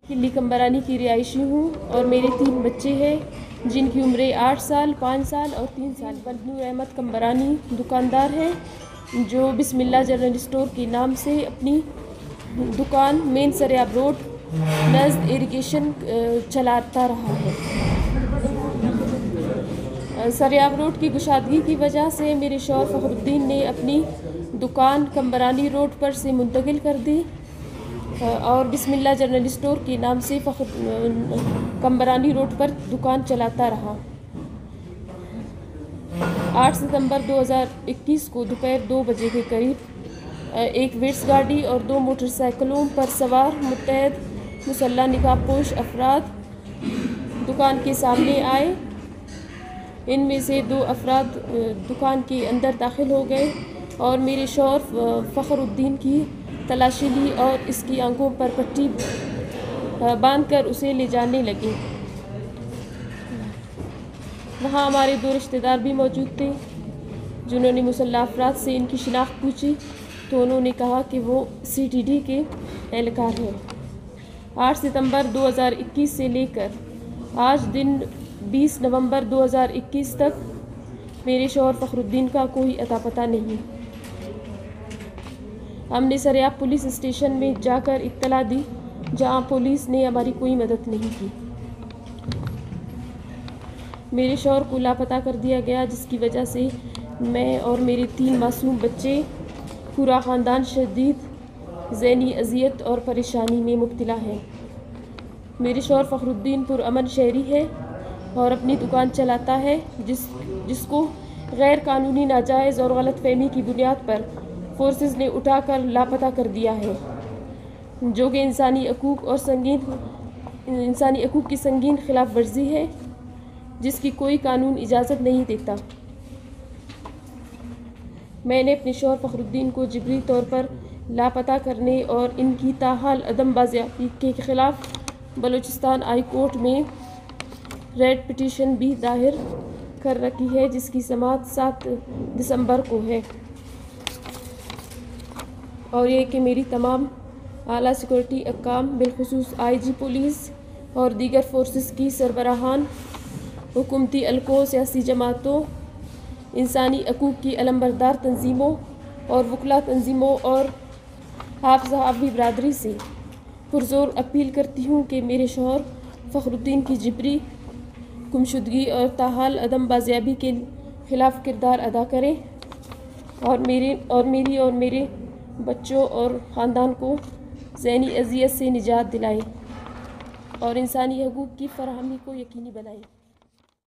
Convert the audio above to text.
قلی کمبرانی کی رہائشی ہوں اور میرے 3 بچے ہیں جن کی عمریں 8 سال، 5 سال اور 3 سال۔ نور احمد کمبرانی دکاندار ہے جو بسم اللہ جنرل اسٹور کے نام سے اپنی دکان مین سریاب روڈ نزد اریگیشن چلاتا رہا ہے۔ سریاب روڈ کی کشادگی کی وجہ سے میرے شوہر فخر الدین نے اپنی دکان کمبرانی روڈ پر سے منتقل کر دی اور بسم اللہ جنرل اسٹور کے نام سے کمبرانی روڈ پر دکان چلاتا رہا۔ 8 ستمبر 2021 کو دوپہر 2 بجے کے قریب ایک ویٹس گاڑی اور 2 موٹر سائیکلوں پر سوار متعدد مسلح نقاب پوش افراد دکان کے سامنے آئے۔ ان میں سے 2 افراد دکان کے اندر داخل ہو گئے اور میرے شوہر فخر الدین کی تلاشی لی اور اس کی آنکھوں پر پٹی باندھ کر اسے لے جانے لگے۔ وہاں ہمارے 2 رشتہ دار بھی موجود تھے جنہوں نے مسلح افراد سے ان کی شناخت پوچھی تو انہوں نے کہا کہ وہ CTD کے اہلکار ہیں۔ 8 ستمبر 2021 سے لے کر آج دن 20 نومبر 2021 تک میرے شوہر فخر الدین کا کوئی اتا پتہ نہیں۔ ہم نے سریاب پولیس اسٹیشن میں جا کر اطلاع دی جہاں پولیس نے ہماری کوئی مدد نہیں کی۔ میرے شوہر کو لاپتہ کر دیا گیا جس کی وجہ سے میں اور میرے 3 معصوم بچے پورا خاندان شدید ذہنی اذیت اور پریشانی میں مبتلا ہے۔ میرے شوہر فخر الدین پرامن شہری ہے اور اپنی دکان چلاتا ہے جس کو غیر قانونی ناجائز اور غلط فہمی کی بنیاد پر فورسز نے اٹھا کر لاپتہ کر دیا ہے جو کہ انسانی حقوق کی سنگین خلاف ورزی ہے جس کی کوئی قانون اجازت نہیں دیتا۔ میں نے اپنے شوہر فخر الدین کو جبری طور پر لاپتہ کرنے اور ان کی تاحال عدم بازیابی کے خلاف بلوچستان ہائی کورٹ میں ریٹ پٹیشن بھی دائر کر رکھی ہے جس کی سماعت 7 دسمبر کو ہے، اور یہ کہ میری تمام اعلیٰ سیکورٹی حکام بالخصوص IG پولیس اور دیگر فورسز کی سربراہان، حکومتی حلقوں، سیاسی جماعتوں، انسانی حقوق کی علمبردار تنظیموں اور وکلاء تنظیموں اور آپ صحافی برادری سے پرزور اپیل کرتی ہوں کہ میرے شوہر فخر الدین کی جبری گمشدگی اور تاحال عدم بازیابی کے خلاف کردار ادا کریں اور میری اور میرے بچوں اور خاندان کو ذہنی اذیت سے نجات دلائیں اور انسانی حقوق کی فراہمی کو یقینی بنائیں۔